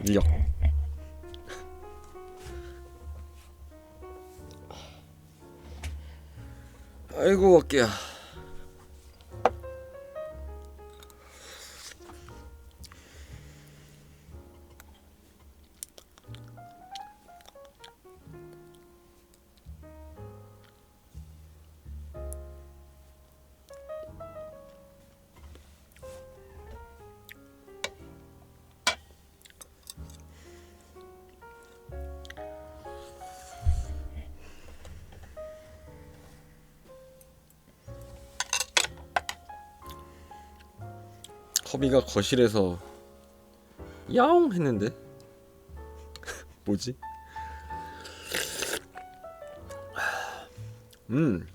인력. 아이고 어깨야. 허비가 거실에서 야옹 했는데 뭐지? 음.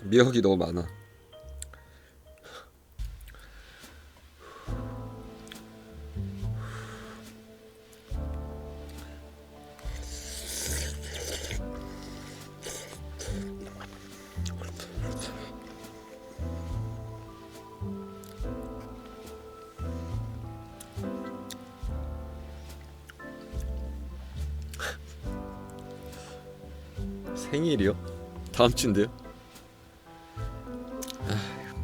미역이 너무 많아. 생일이요? 다음 주인데요?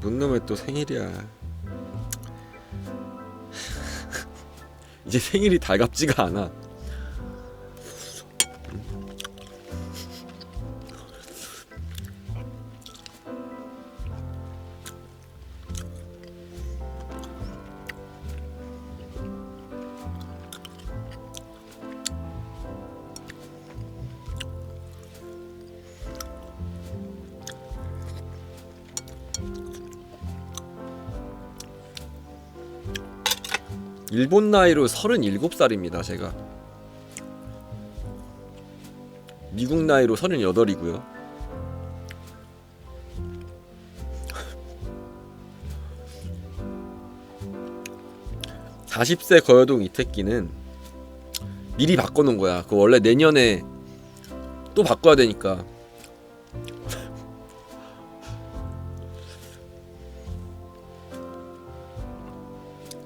뭔 놈의 또 생일이야. 이제 생일이 달갑지가 않아. 일본 나이로 37살입니다 제가. 미국 나이로 38이고요. (40세) 거여동 이태끼는 미리 바꿔놓은 거야. 그거 원래 내년에 또 바꿔야 되니까.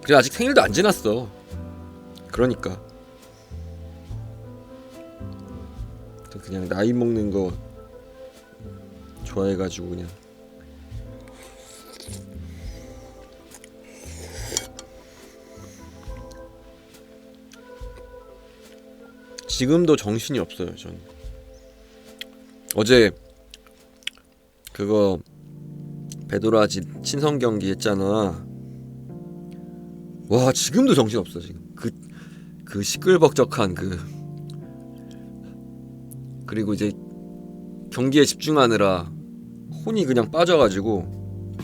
그래 아직 생일도 안 지났어. 그러니까 그냥 나이 먹는 거 좋아해가지고 그냥. 지금도 정신이 없어요 전. 어제 그거 베도라지 친선 경기 했잖아. 와 지금도 정신 없어 지금. 그 시끌벅적한 그리고 이제 경기에 집중하느라 혼이 그냥 빠져가지고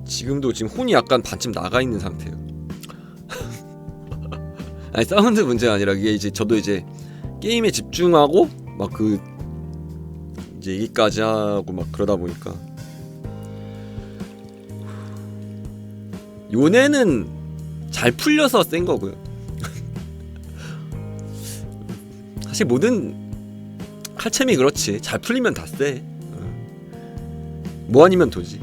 지금도 지금 혼이 약간 반쯤 나가 있는 상태예요. 아니 사운드 문제가 아니라 이게 이제 저도 이제 게임에 집중하고 막 이제 얘기까지 하고 막 그러다 보니까 요네는 잘 풀려서 센 거고요. 사실 모든 칼챔이 그렇지. 잘 풀리면 다 세. 뭐 아니면 도지.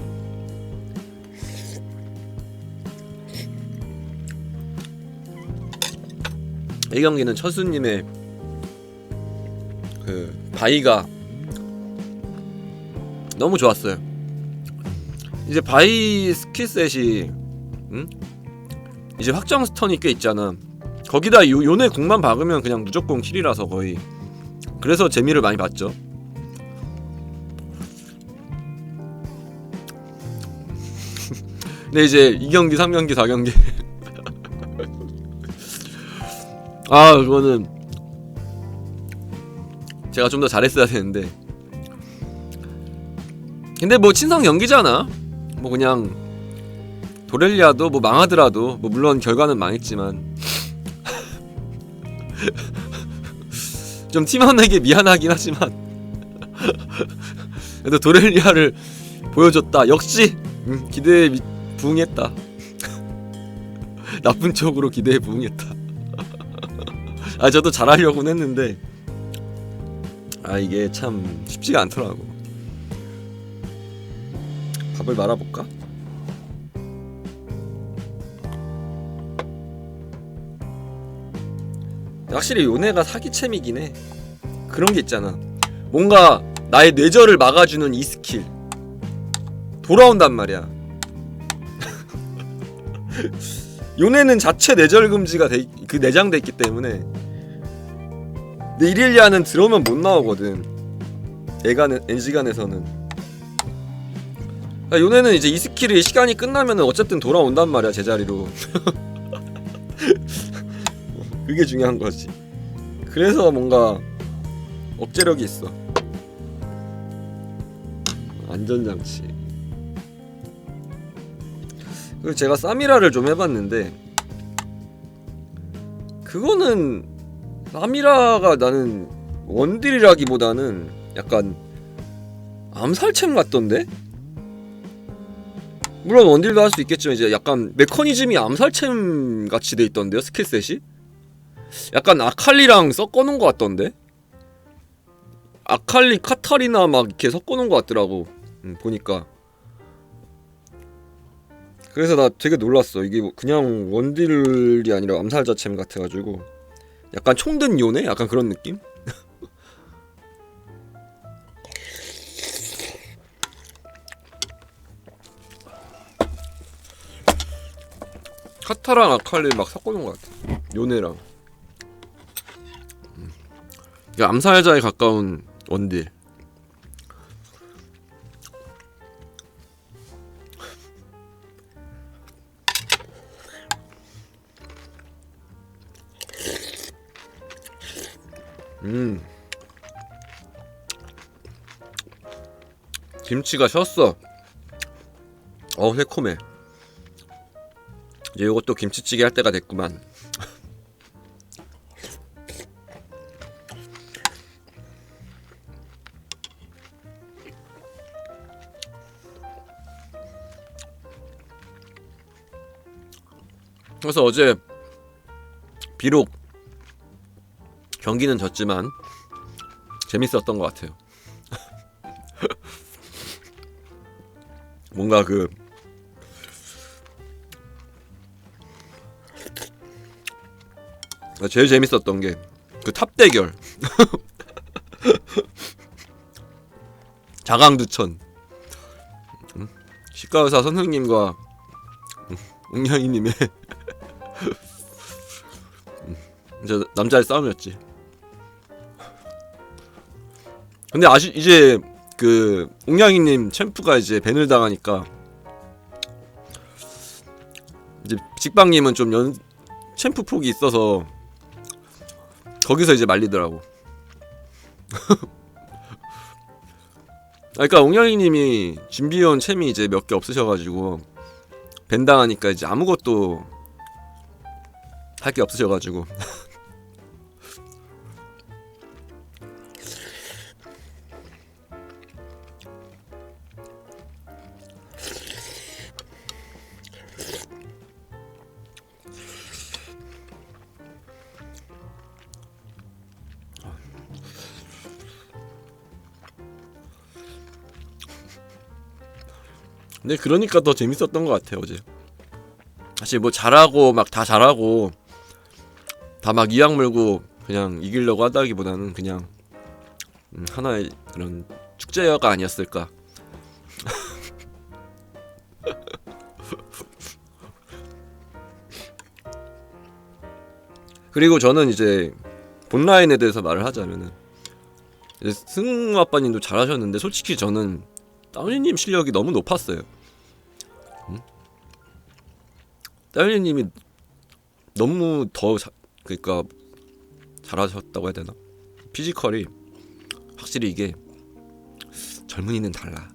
이 경기는 천수님의 그 바이가 너무 좋았어요. 이제 바이 스킬셋이 이제 확정 스턴이 꽤 있잖아. 거기다 요네 궁만 박으면 그냥 무조건 킬이라서 거의. 그래서 재미를 많이 봤죠. 근데 이제 2경기, 3경기, 4경기 아 그거는 제가 좀 더 잘했어야 되는데. 근데 뭐 친선 경기잖아. 뭐 그냥 도렐리아도 뭐 망하더라도 뭐 물론 결과는 망했지만 좀 팀원에게 미안하긴 하지만 그래도 도렐리아를 보여줬다. 역시 기대에 부응했다. 나쁜 쪽으로 기대에 부응했다. 아 저도 잘하려고는 했는데 아 이게 참 쉽지가 않더라고. 밥을 말아볼까? 확실히 요네가 사기챔이긴 해. 그런 게 있잖아. 뭔가 나의 뇌절을 막아주는 이 스킬 돌아온단 말이야. 요네는 자체 뇌절 금지가 그 내장돼 있기 때문에. 근데 이릴리아는 들어오면 못 나오거든. NC간에서는. 그러니까 요네는 이제 이 스킬이 시간이 끝나면은 어쨌든 돌아온단 말이야 제자리로. 그게 중요한 거지. 그래서 뭔가 억제력이 있어. 안전장치. 그리고 제가 사미라를 좀 해봤는데 그거는 사미라가 나는 원딜이라기보다는 약간 암살챔 같던데? 물론 원딜도 할 수 있겠지만 이제 약간 메커니즘이 암살챔 같이 돼 있던데요 스킬셋이? 약간 아칼리랑 섞어놓은 것 같던데? 아칼리, 카타리나 막 이렇게 섞어놓은 것 같더라고. 보니까. 그래서 나 되게 놀랐어. 이게 뭐 그냥 원딜이 아니라 암살자챔 같아가지고 약간 총든 요네? 약간 그런 느낌? 카타랑 아칼리 막 섞어놓은 것 같아. 요네랑. 암살자에 가까운 원딜. 김치가 쉬었어. 새콤해. 이제 이것도 김치찌개 할 때가 됐구만. 그래서 어제 비록 경기는 졌지만 재밌었던 것 같아요. 뭔가 제일 재밌었던 게 그 탑 대결. 자강두천. 시가의사 선생님과 웅냥이님의 이제 남자의 싸움이었지. 근데 이제 그 웅냥이님 챔프가 이제 밴을 당하니까 이제 직방님은 좀 챔프 폭이 있어서 거기서 이제 말리더라고. 그러니까 웅냥이님이 준비해온 챔이 이제 몇 개 없으셔가지고 밴 당하니까 이제 아무것도 할 게 없으셔가지고. 근데 그러니까 더 재밌었던 것 같아요 어제. 사실 뭐 잘하고 막 다 잘하고 다 막 이악 물고 그냥 이기려고 하다기보다는 그냥 하나의 그런 축제가 아니었을까. 그리고 저는 이제 본라인에 대해서 말을 하자면은 승우 아빠님도 잘하셨는데 솔직히 저는 따윤이님 실력이 너무 높았어요. 따윤이님이 너무 그러니까 잘하셨다고 해야 되나? 피지컬이 확실히 이게 젊은이는 달라.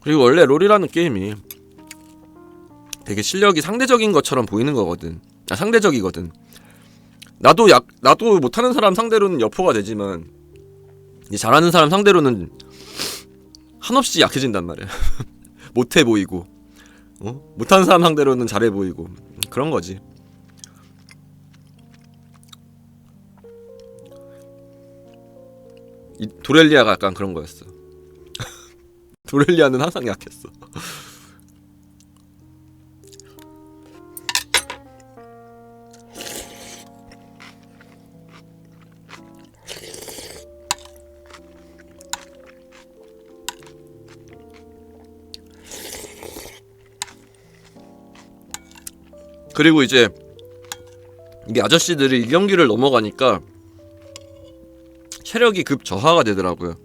그리고 원래 롤이라는 게임이 되게 실력이 상대적인 것처럼 보이는 거거든. 상대적이거든. 나도 못하는 사람 상대로는 여포가 되지만 잘하는 사람 상대로는 한없이 약해진단 말이야. 못해 보이고, 못하는 사람 상대로는 잘해 보이고 그런 거지. 이 도렐리아가 약간 그런 거였어. 도렐리아는 항상 약했어. 그리고 이제 이게 아저씨들이 이 경기를 넘어가니까 체력이 급 저하가 되더라고요.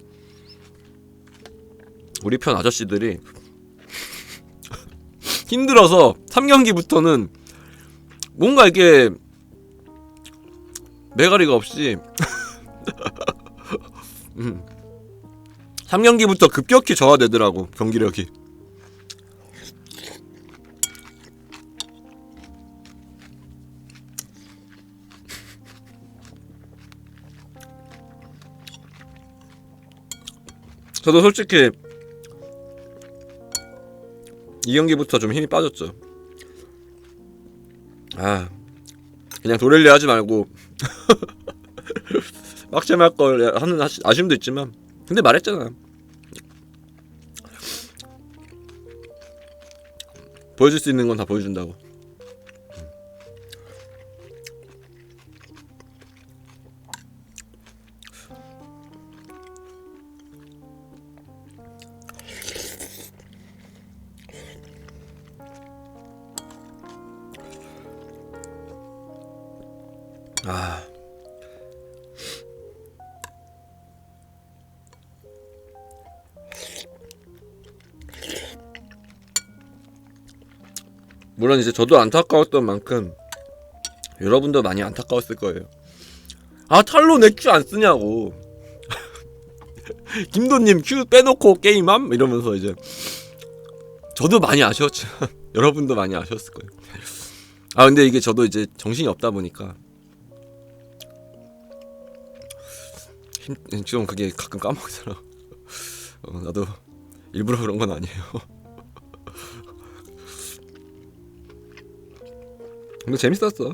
우리 편 아저씨들이 힘들어서 3경기부터는 뭔가 이게 매가리가 없이 3경기부터 급격히 저하되더라고 경기력이. 저도 솔직히 이 경기부터 좀 힘이 빠졌죠. 그냥 도렐리아 하지 말고 빡셈 할걸 하는 아쉬움도 있지만 근데 말했잖아. 보여줄 수 있는 건 다 보여준다고. 물론 이제 저도 안타까웠던 만큼 여러분도 많이 안타까웠을 거예요. 탈론 내 큐 안 쓰냐고. 김도님 큐 빼놓고 게임함? 이러면서 이제 저도 많이 아쉬웠죠. 여러분도 많이 아쉬웠을 거예요. 근데 이게 저도 이제 정신이 없다 보니까 좀 그게 가끔 까먹더라. 나도 일부러 그런 건 아니에요. 근데 재밌었어.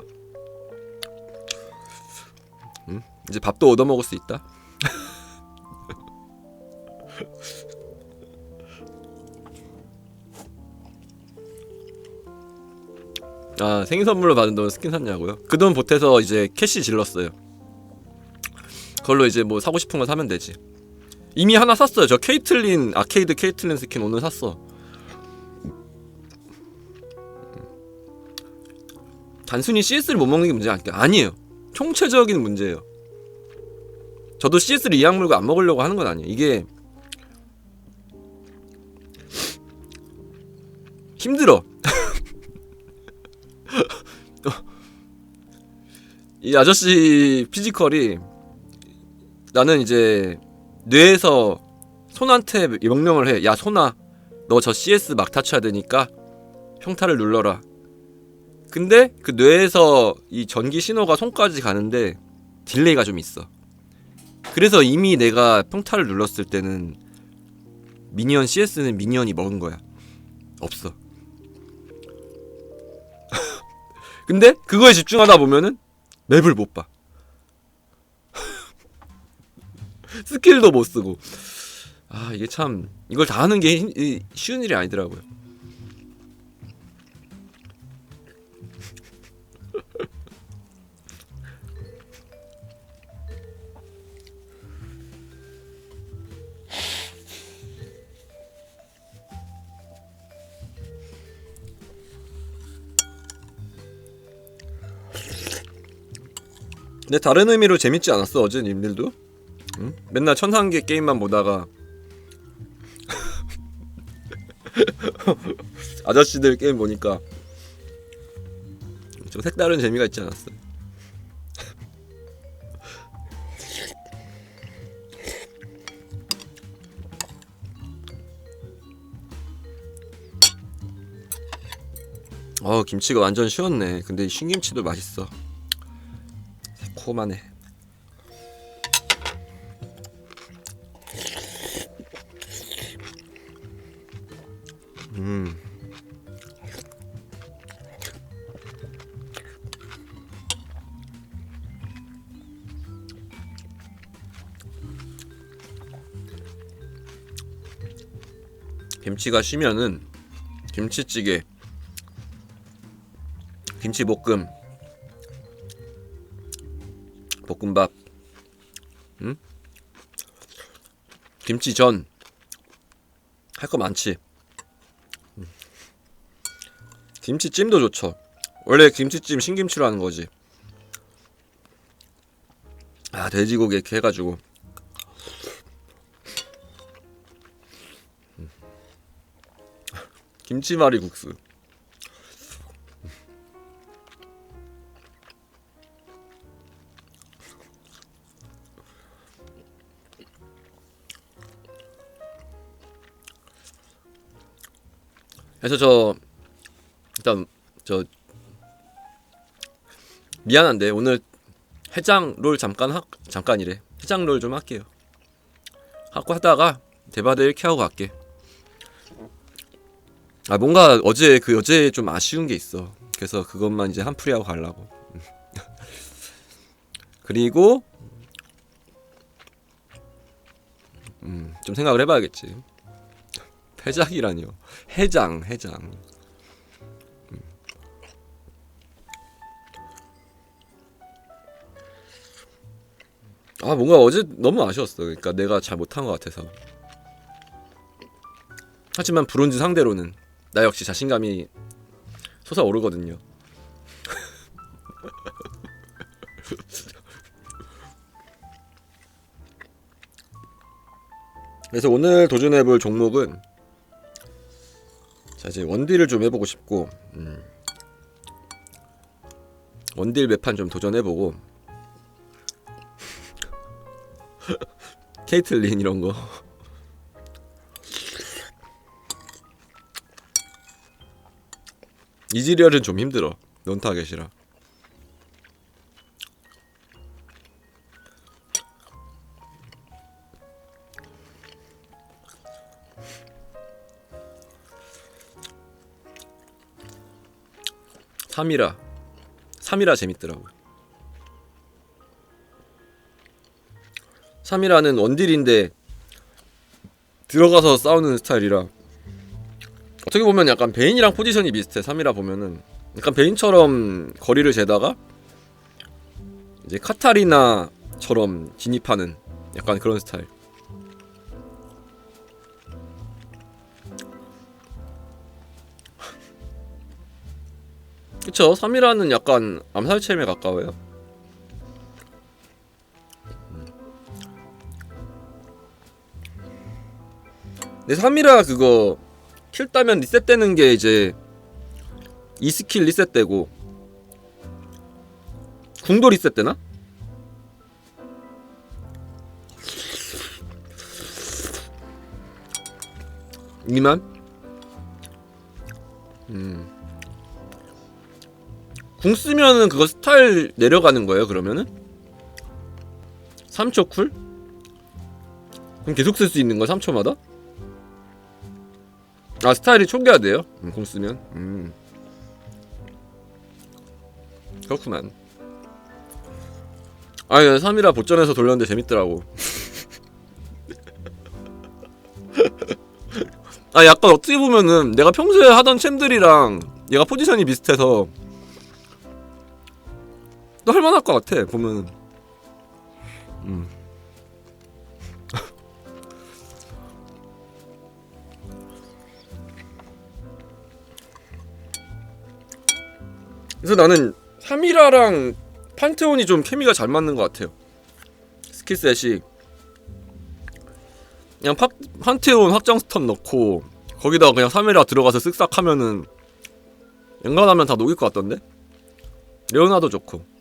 이제 밥도 얻어 먹을 수 있다. 생일 선물로 받은 돈 스킨 샀냐고요? 그 돈 보태서 이제 캐시 질렀어요. 그걸로 이제 뭐 사고 싶은 거 사면 되지. 이미 하나 샀어요. 저 케이틀린 아케이드 케이틀린 스킨 오늘 샀어. 단순히 CS를 못 먹는 게 문제가 아니에요. 총체적인 문제예요. 저도 CS를 이악 물고 안 먹으려고 하는 건 아니에요. 이게 힘들어. 이 아저씨 피지컬이 나는 이제 뇌에서 손한테 명령을 해. 야 손아, 너 저 CS 막타 쳐야 되니까 평타를 눌러라. 근데 그 뇌에서 이 전기 신호가 손까지 가는데 딜레이가 좀 있어. 그래서 이미 내가 평타를 눌렀을 때는 미니언 CS는 미니언이 먹은 거야. 없어. 근데 그거에 집중하다 보면은 맵을 못 봐. 스킬도 못 쓰고. 이게 참 이걸 다 하는 게 쉬운 일이 아니더라고요. 근데 다른 의미로 재밌지 않았어 어제 님들도? 응? 맨날 천상계 게임만 보다가 아저씨들 게임 보니까 좀 색다른 재미가 있지 않았어? 김치가 완전 쉬웠네. 근데 이 신김치도 맛있어. 새콤하네. 김치가 쉬면은 김치찌개, 김치볶음, 볶음밥, 응? 김치전 할 거 많지. 김치찜도 좋죠. 원래 김치찜 신김치로 하는 거지. 돼지고기 이렇게 해가지고. 김치말이 국수. 그래서 일단 미안한데 오늘 해장 롤 잠깐이래. 해장 롤 좀 할게요. 하다가 대바대 이렇게 하고 갈게. 뭔가 어제 좀 아쉬운 게 있어. 그래서 그것만 이제 한풀이 하고 가려고. 그리고 좀 생각을 해봐야겠지. 해장이라니요. 해장. 뭔가 어제 너무 아쉬웠어. 그러니까 내가 잘 못한 것 같아서. 하지만 브론즈 상대로는 나 역시 자신감이 솟아오르거든요. 그래서 오늘 도전해볼 종목은 이제 원딜을 좀 해보고 싶고, 원딜 매판 좀 도전해보고, 케이틀린 이런 거. 이즈리얼은 좀 힘들어. 논타겟이라. 삼이라 재밌더라고. 삼이라는 원딜인데 들어가서 싸우는 스타일이라 어떻게 보면 약간 베인이랑 포지션이 비슷해. 삼이라 보면은 약간 베인처럼 거리를 재다가 이제 카타리나처럼 진입하는 약간 그런 스타일. 그쵸? 삼이라는 약간 암살챔에 가까워요. 근데 삼이라 그거 킬 따면 리셋되는 게 이제 2스킬 리셋되고 궁도 리셋되나? 이만? 궁 쓰면은 그거 스타일 내려가는 거예요 그러면은? 3초 쿨? 그럼 계속 쓸 수 있는 거야 3초마다? 스타일이 초기화 돼요? 궁 쓰면? 그렇구만. 3이라 보전에서 돌렸는데 재밌더라고. 약간 어떻게 보면은 내가 평소에 하던 챔들이랑 얘가 포지션이 비슷해서 또 할만할 것 같아 보면은. 그래서 나는 3이라랑 판테온이 좀 케미가 잘 맞는 것 같아요. 스킬셋이 그냥 판테온 확장 스턴 넣고 거기다가 그냥 3회라 들어가서 쓱싹 하면은 연간하면 다 녹일 것 같던데? 레오나도 좋고.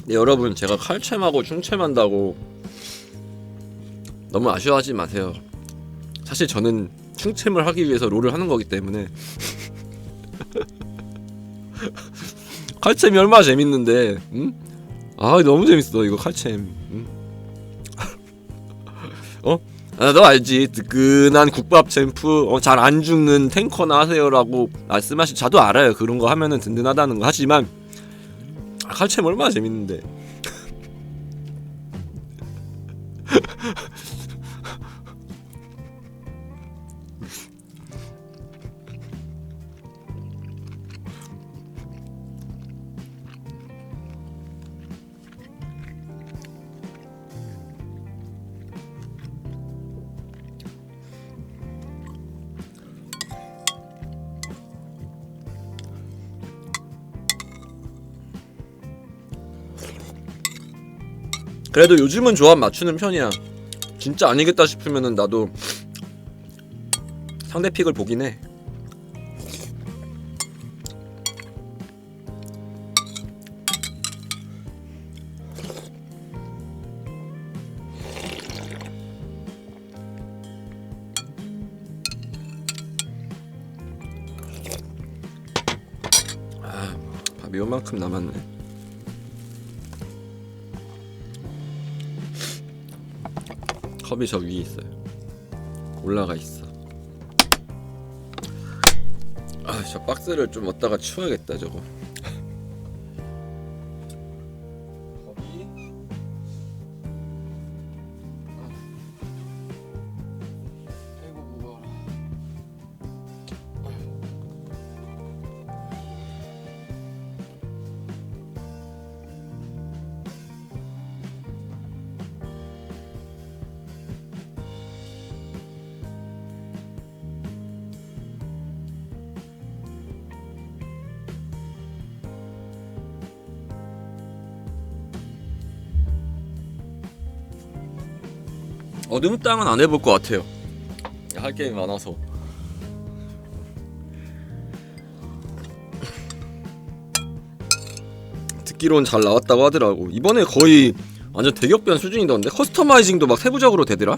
네, 여러분 제가 칼챔하고 충챔한다고 너무 아쉬워하지 마세요. 사실 저는 충챔을 하기 위해서 롤을 하는 거기 때문에 칼챔이 얼마나 재밌는데, 응? 아 너무 재밌어 이거 칼챔. 응? 아, 너 알지? 뜨끈한 국밥 챔프, 잘 안 죽는 탱커나 하세요라고 말씀하시. 저도 알아요. 그런 거 하면은 든든하다는 거. 하지만 칼챔 얼마나 재밌는데. 그래도 요즘은 조합 맞추는 편이야. 진짜 아니겠다 싶으면은 나도 상대 픽을 보긴 해. 아, 밥이 요만큼 남았네. 컵이 저 위에 있어요. 올라가 있어. 아, 저 박스를 좀 얻다가 치워야겠다 저거. 컵이. 아이고 무거워라. 어둠 땅은 안 해볼 것 같아요. 할 게임이 많아서. 듣기론 잘 나왔다고 하더라고. 이번에 거의 완전 대격변 수준이던데. 커스터마이징도 막 세부적으로 되더라.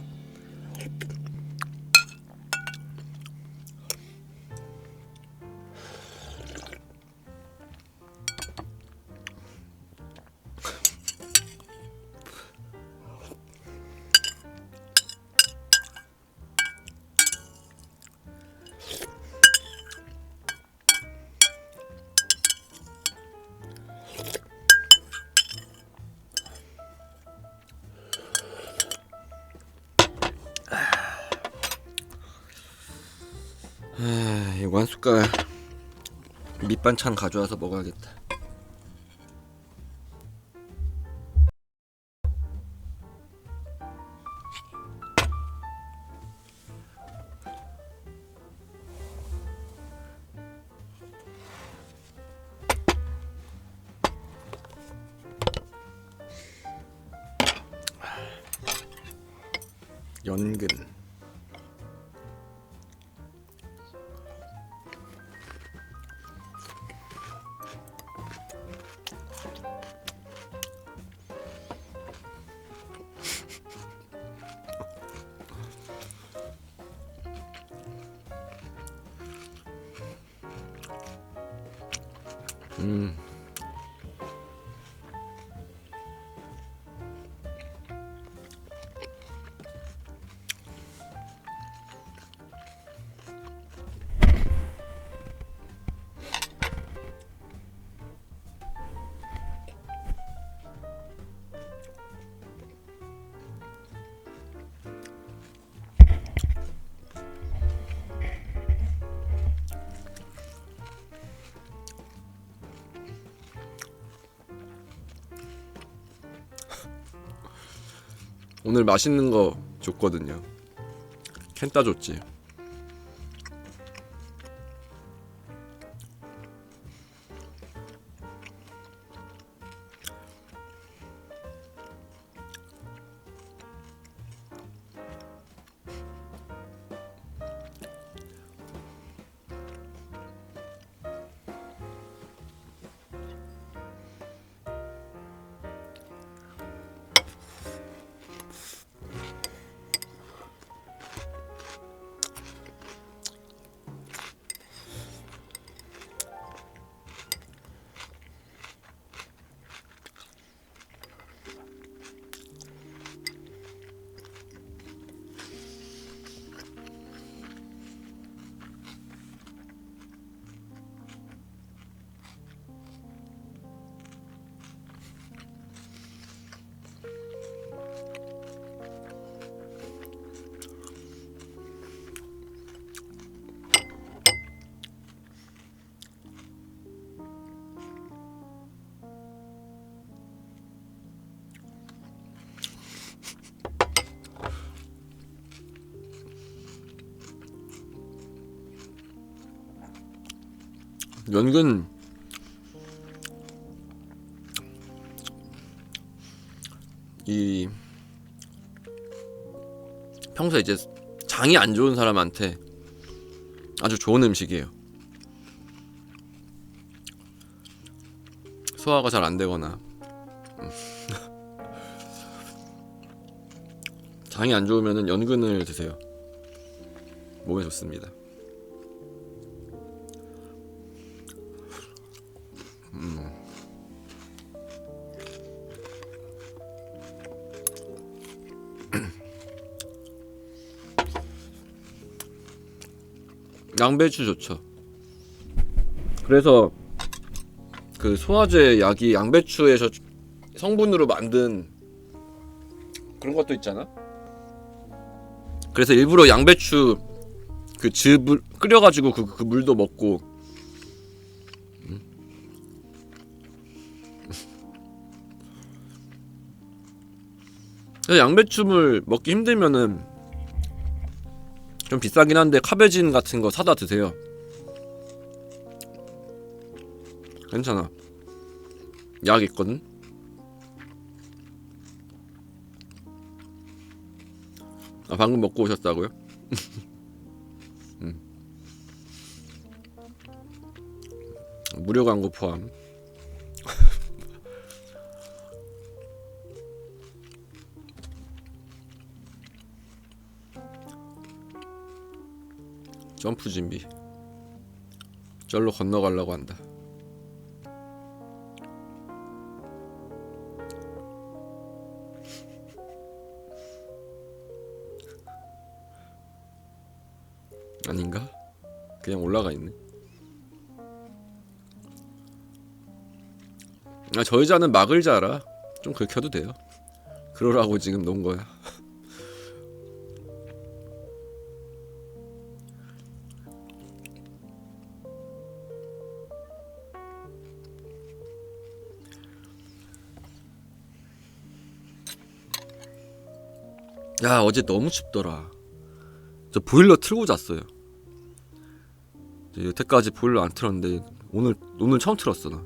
이거 한 숟갈 밑반찬 가져와서 먹어야겠다. 연근. 오늘 맛있는 거 줬거든요. 캔따 줬지. 연근 이 평소에 이제 장이 안 좋은 사람한테 아주 좋은 음식이에요. 소화가 잘 안 되거나 장이 안 좋으면은 연근을 드세요. 몸에 좋습니다. 양배추 좋죠. 그래서 그 소화제 약이 양배추에서 성분으로 만든 그런 것도 있잖아. 그래서 일부러 양배추 그 즙을 끓여가지고 그 물도 먹고. 그래서 양배추물 먹기 힘들면은 좀 비싸긴 한데 카베진 같은 거 사다 드세요. 괜찮아. 약 있거든. 아, 방금 먹고 오셨다고요? 무료 광고 포함. 점프 준비. 절로 건너가려고 한다. 아닌가? 그냥 올라가 있네. 아, 저 여자는 막을 자라. 좀 긁혀도 돼요. 그러라고 지금 놓은 거야. 야, 어제 너무 춥더라. 저 보일러 틀고 잤어요. 여태까지 보일러 안 틀었는데 오늘 처음 틀었어. 나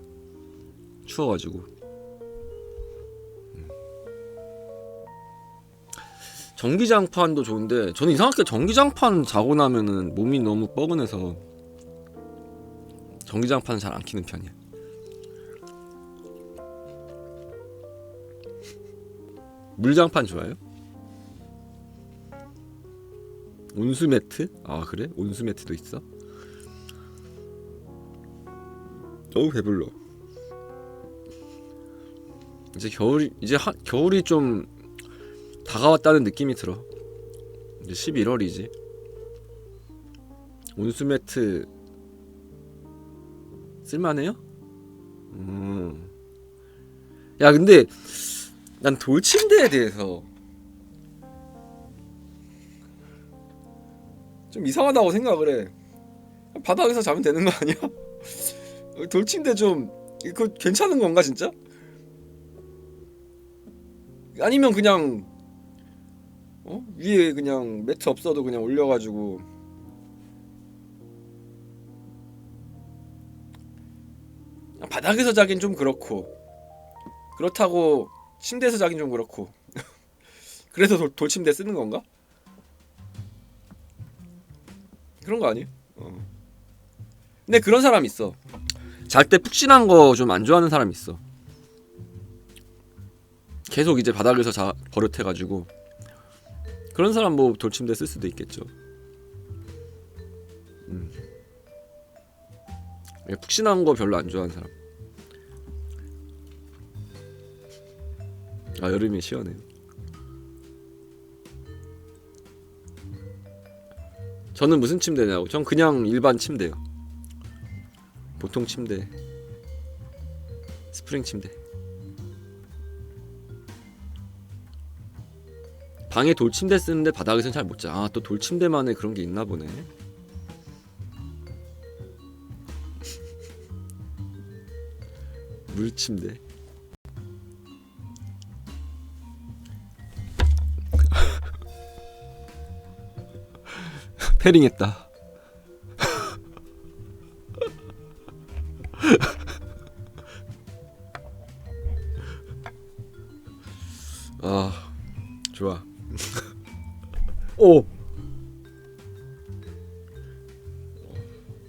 추워가지고. 전기장판도 좋은데 저는 이상하게 전기장판 자고 나면은 몸이 너무 뻐근해서 전기장판은 잘 안 켜는 편이야. 물장판 좋아해요? 온수매트? 아, 그래? 온수매트도 있어? 어우, 배불러. 이제 겨울이 좀 다가왔다는 느낌이 들어. 이제 11월이지. 온수매트 쓸만해요? 야, 근데 난 돌침대에 대해서 좀 이상하다고 생각을 해. 바닥에서 자면 되는 거 아니야? 돌침대 좀 이거 괜찮은 건가 진짜? 아니면 그냥 위에 그냥 매트 없어도 그냥 올려가지고 바닥에서 자긴 좀 그렇고, 그렇다고 침대에서 자긴 좀 그렇고. 그래서 돌침대 쓰는 건가? 그런 거 아니에요? 근데 그런 사람 있어. 잘 때 푹신한 거 좀 안 좋아하는 사람 있어. 계속 이제 바닥에서 버릇해가지고. 그런 사람 뭐 돌침대 쓸 수도 있겠죠. 푹신한 거 별로 안 좋아하는 사람. 아, 여름에 시원해요. 저는 무슨 침대냐고? 전 그냥 일반 침대요. 보통 침대. 스프링 침대. 방에 돌침대 쓰는데 바닥에선 잘 못 자. 아, 또 돌침대만의 그런 게 있나 보네. 물침대. 패링했다. 아, 좋아. 오,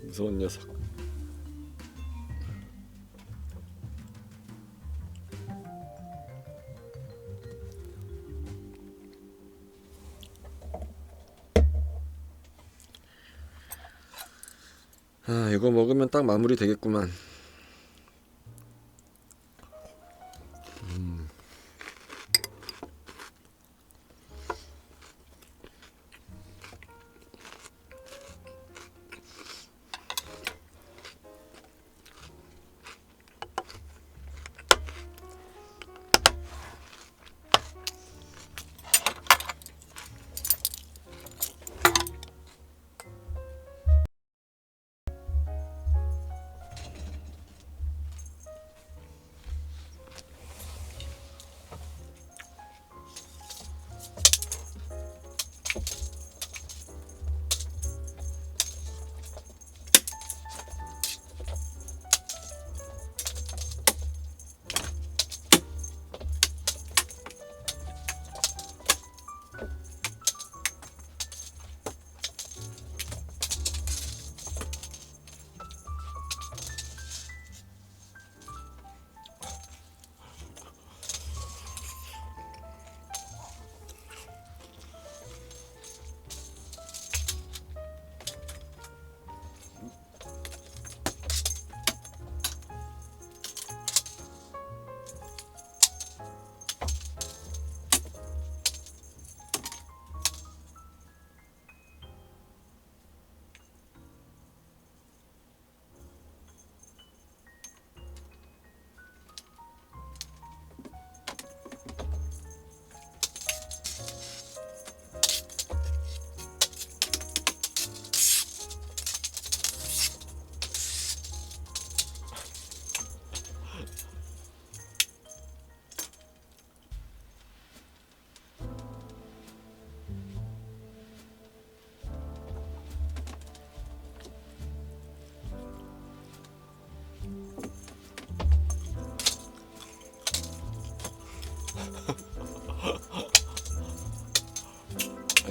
무서운 녀석. 아, 이거 먹으면 딱 마무리 되겠구만.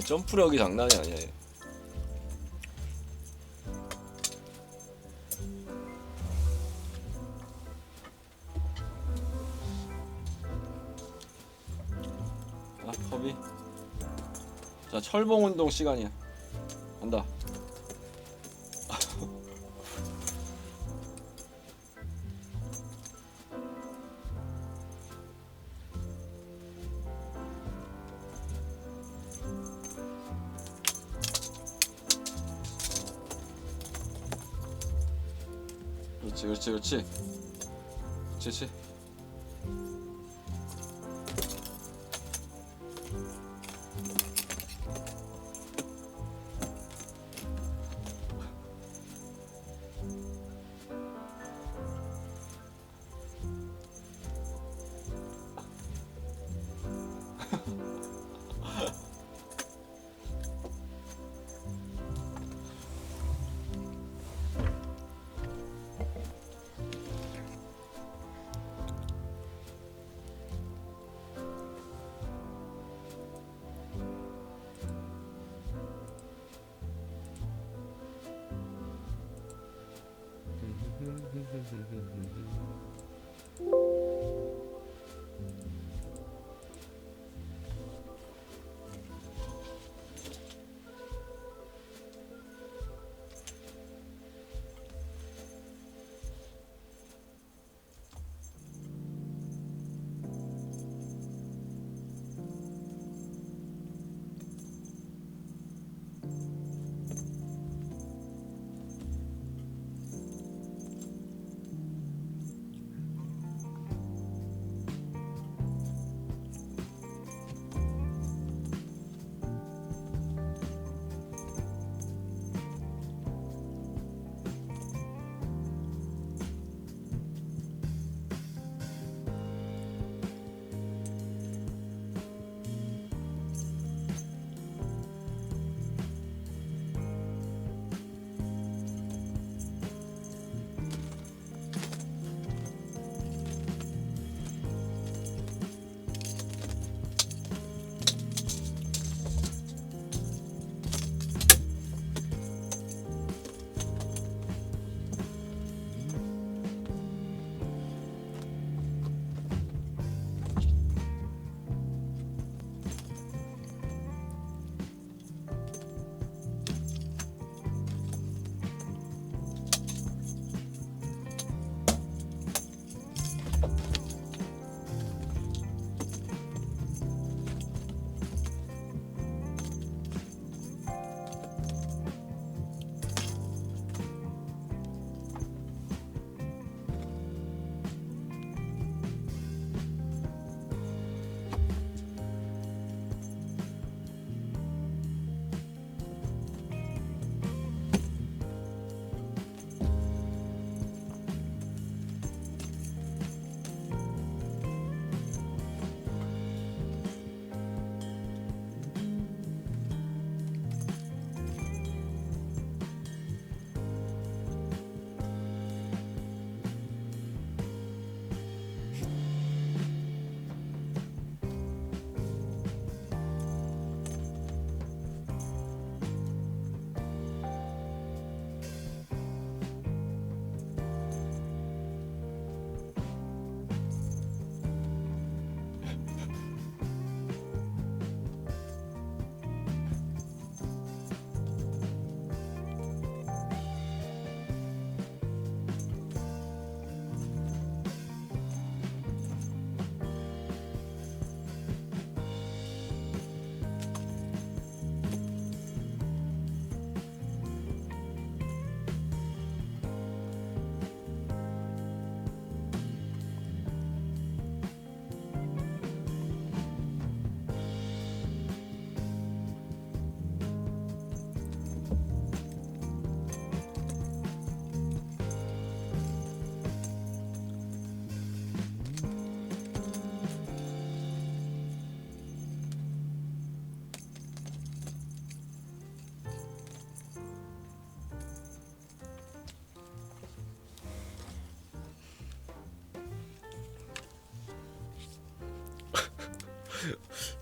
점프력이 장난이 아니야. 얘. 아, 컵이. 자, 철봉 운동 시간이야. 간다. 그렇지, 그렇지, 그렇지. 그렇지.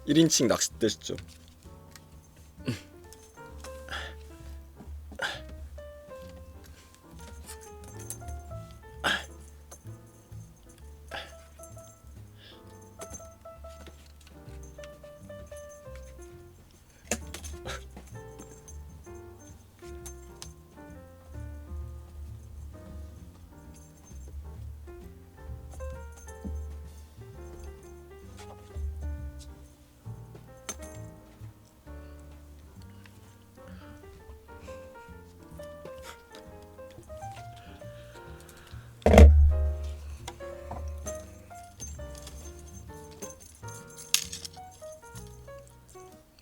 1인칭 낚싯대 시죠.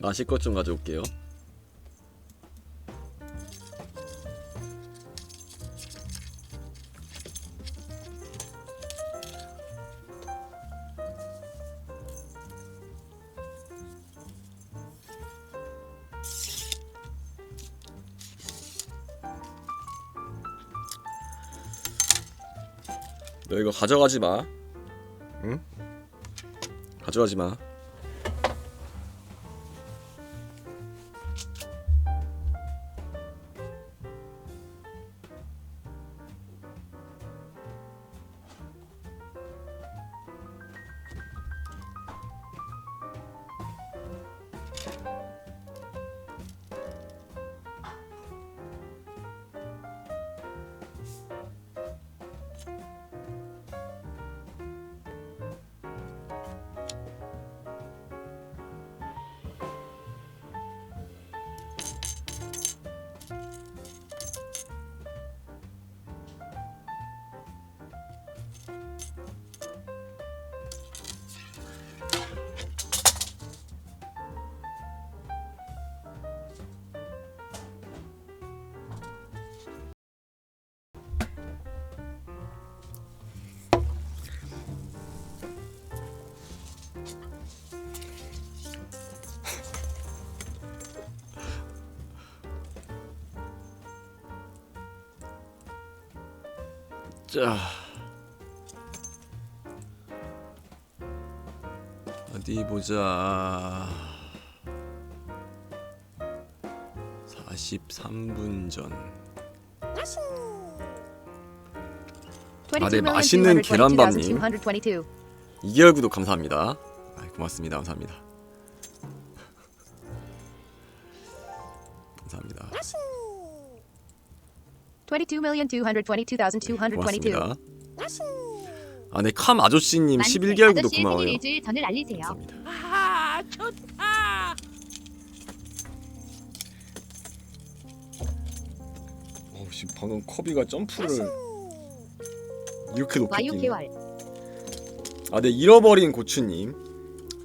마실 것 좀 가져올게요. 너 이거 가져가지 마. 응? 가져가지 마. 자, 어디 보자. 43분 전. 아, 네, 맛있는 계란밥님 2개월 구독 감사합니다. 아, 고맙습니다. 감사합니다. 감사합니다. 22,222,222. 고맙습니다. 아, 네, 캄 아저씨님 11개월 구독 고마워요. 생일 일주일 전을 알리세요. 감사합니다. 아, 좋다. 지금 방금 커비가 점프를 이렇게 높게 와유 뛰네. 개월. 아, 네, 잃어버린 고추님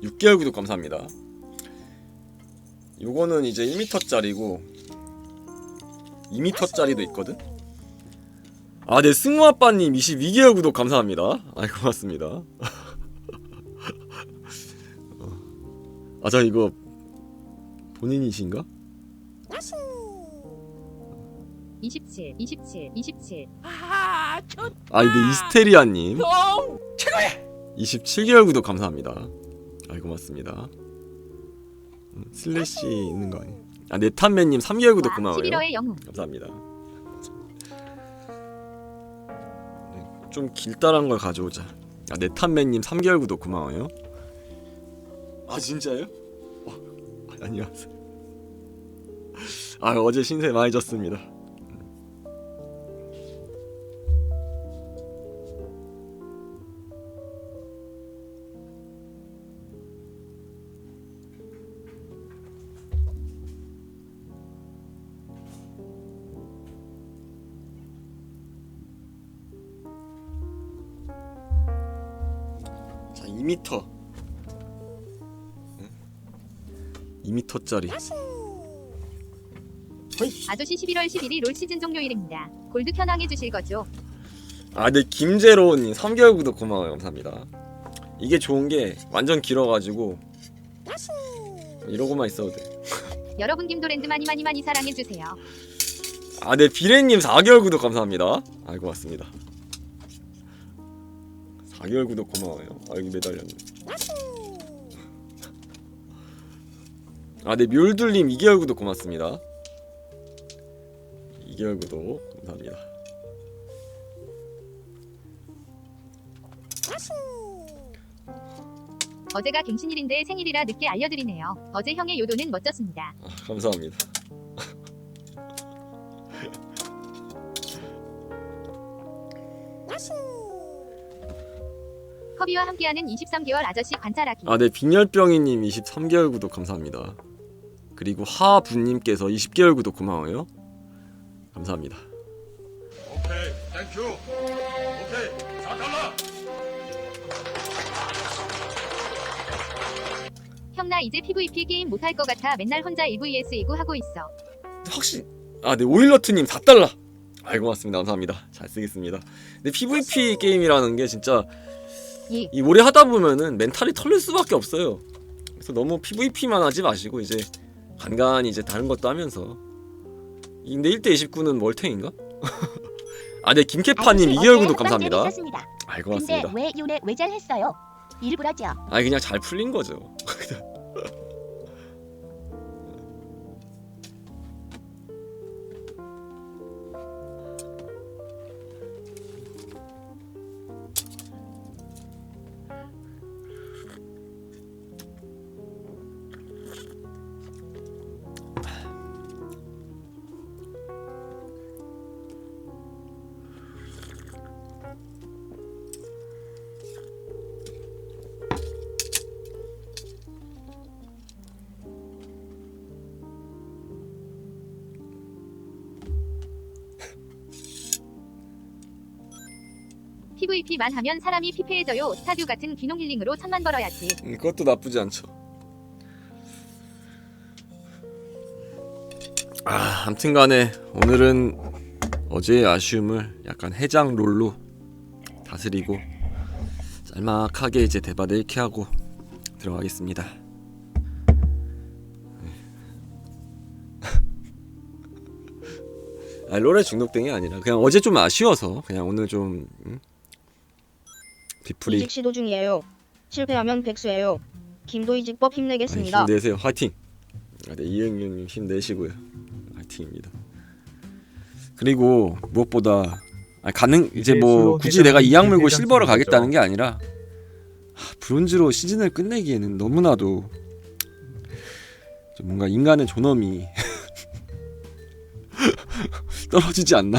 6개월 구독 감사합니다. 요거는 이제 1m짜리고 2m짜리도 있거든. 아, 네, 승우아빠님 22개월 구독 감사합니다. 아, 고맙습니다. 아, 자, 이거 본인이신가? 27, 27, 27. 아, 좋다. 아, 네, 이스테리아님 형, 최고야. 27개월 구독 감사합니다. 아, 고맙습니다. 슬래시 있는 거 아니에요? 아, 네탄맨님 3개월 구독 고마워요. 11호의 영웅. 감사합니다. 네, 좀 길다란 걸 가져오자. 아, 네탄맨님 3개월 구독 고마워요. 아, 진짜요? 안녕하세요. 아, 어제 신세 많이 졌습니다. 자, 2m 2m짜리. 아저씨 11월 11일 롤 시즌 종료일입니다. 골드 현황해 주실 거죠? 아, 네, 김재로님 3개월 구독 고마워요. 감사합니다. 이게 좋은 게 완전 길어가지고 이러고만 있어도 돼. 여러분 김도랜드 많이 사랑해 주세요. 아, 네, 비레님 4개월 구독 감사합니다. 아, 고맙습니다. 4개월 구독 고마워요. 아, 여기 매달렸네. 아, 네, 뮬들님 2개월 구독 고맙습니다. 2개월 구독 감사합니다. 어제가 갱신일인데 생일이라 늦게 알려드리네요. 어제 형의 요도는 멋졌습니다. 아, 감사합니다. 커비와 함께하는 23개월 아저씨 관찰하기. 아, 네, 빈혈병이님 23개월 구독 감사합니다. 그리고 하부님께서 20개월 구독 고마워요. 감사합니다. 오케이, 땡큐. 오케이, 4달러. 형 나 이제 PVP 게임 못할 것 같아. 맨날 혼자 1vs2구 하고 있어. 확실히. 아, 네, 오일러트님 4달러. 아이, 고맙습니다. 감사합니다. 잘 쓰겠습니다. 근데 PVP 게임이라는 게 진짜 이 오래 하다 보면은 멘탈이 털릴 수밖에 없어요. 그래서 너무 PVP만 하지 마시고 이제 간간히 이제 다른 것도 하면서. 근데 1대 29는 월탱인가? 아, 네, 김캐파님 2개월 구독 감사합니다. 아이, 고맙습니다. 근데 왜 요래 왜 잘했어요? 일부러죠. 아니, 그냥 잘 풀린 거죠. PVP만 하면 사람이 피폐해져요. 스타듀 같은 귀농 힐링으로 1000만 벌어야지. 그것도 나쁘지 않죠. 아, 아무튼간에 오늘은 어제의 아쉬움을 약간 해장 롤로 다스리고 짤막하게 이제 대바대 1키 하고 들어가겠습니다. 아 롤에 중독된 게 아니라 그냥 어제 좀 아쉬워서 그냥 오늘 좀 뒤풀이 이직 시도 중이에요. 실패하면 백수예요. 김도이직법 힘내겠습니다. 힘내세요. 화이팅. 네, 이응님 힘내시고요. 화이팅입니다. 그리고 무엇보다 이제 뭐 굳이 내가 이악 물고 실버로 가겠다는 게 아니라 브론즈로 시즌을 끝내기에는 너무나도 좀 뭔가 인간의 존엄이 떨어지지 않나.